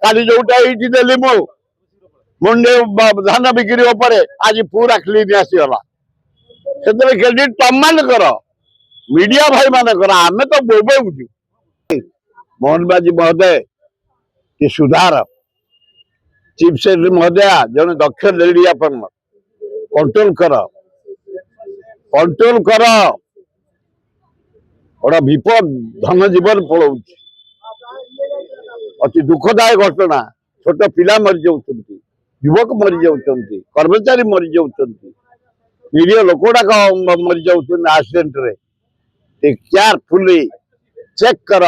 काली जोटा ये देली मुंडे धान बिक्री आज पूरा क्लीन आसीगला से क्रेडिट तुम मान कर मीडिया भाई मान कर आम तो बोबू मोहन बाजी महोदय कि सुधार चीफ सेक्रेटरी महोदय जन दक्ष लेडी कंट्रोल कर बड़ा विपद धन जीवन पड़ो अति दुखदायक घटना छोट पिला मरी जाऊँ युवक मरी जाऊँ कर्मचारी मरी जाऊँ निरीह लोकगुड़ाक मरी जाऊँ एक्सीडेंट रे केयरफुली चेक कर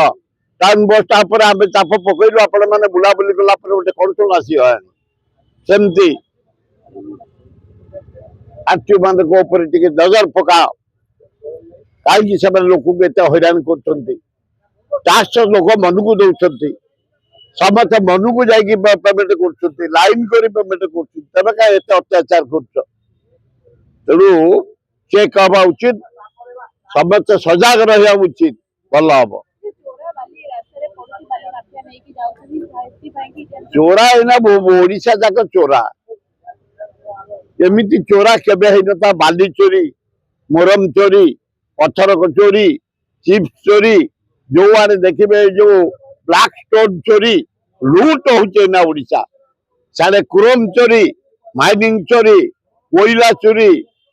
टाउन बस स्टाप आम चाप पकड़ू आपण मैंने बुलाबुली कला गोटे कंट्रोल आसमती आरटीओ मान नजर पकाओ कहीं से लोक हैरान कर लोक मन को दौरान समस्त मन को जाकि पेमेंट कर लाइन कर पेमेंट कर क्या अत्याचार कर तेणु चेक हवा उचित समस्त सजग रहा उचित भल हम चोरा है ओडिशा जाक चोरा एमती चोरा के बाली चोरी मोरम चोरी पत्थर चोरी चिप्स चोरी जो आने देखिए जो ब्लैक स्टोन चोरी लूट होना ओडिशा सारे क्रोम चोरी माइनिंग चोरी कोयला चोरी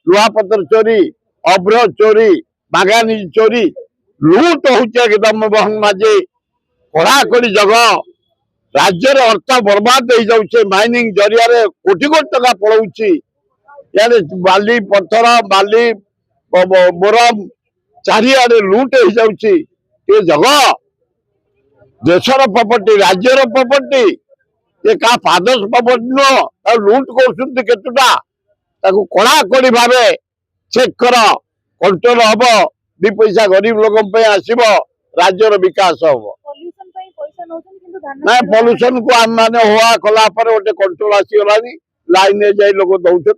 लुहापतर चोरी अभ्र चोरी बागानी चोरी लूट हो एकदम बहन माझे कड़ाकड़ी जगह राज्य अर्थ बर्बाद हो जाऊे माइनिंग जरिया कोटी कोटी टका पड़ोची यार बाली पत्थर बाली मोरम चारिआडे लूट हो जाऊे ये जगह देशर प्रॉपर्टी राज्यर प्रॉपर्टी ये क्या फादर्स प्रॉपर्टी नुह लूट करा कड़ाकड़ी भाव चेक कर कंट्रोल हम दी पैसा गरीब लोक आसब राज्यर विकास हम ना पॉल्यूशन को आम मैंने हुआ कला गोटे कंट्रोल आसीगला लाइन जाए लोक दौर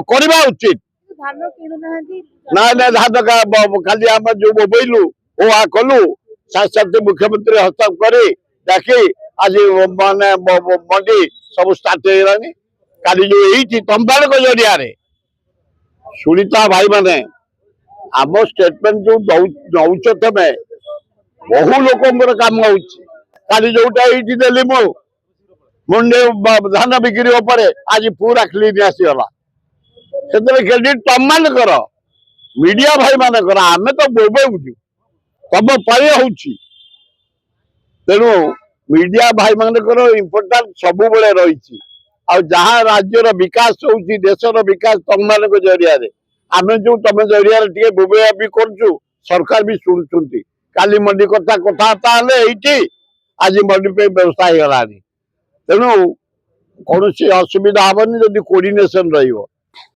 करवा उचित ना ना धान खाली आम जो बोबईलु हुआ कलु साथ मुख्यमंत्री हस्तक्षेप कर डाकी आज माने मंडी सब स्टार्ट होगलानी काली जो यही तंबाड़ जरिया सुनीता भाई माने आम स्टेटमेंट जो नौ तमें बहु लोक काम होली जोटा ये देली मुंडे धान बिक्री आज पूरा क्लीन आसीगला से क्रेडिट तुम मान कर मीडिया भाई मान कर आम तो बोबू तुम पर तेणु मीडिया भाई मानकर इम्पोर्टाट सब रही जहाँ राज्यर विकास हो देशर विकास तुम मान जरिया आम जो तुम जरिया बोबा भी कर सरकार भी शुणुंट काली मंडी कथबार्ता आज मंडी पे व्यवस्था हो गला तेणु कौन असुविधा हेनी जदि कोऑर्डिनेशन रही।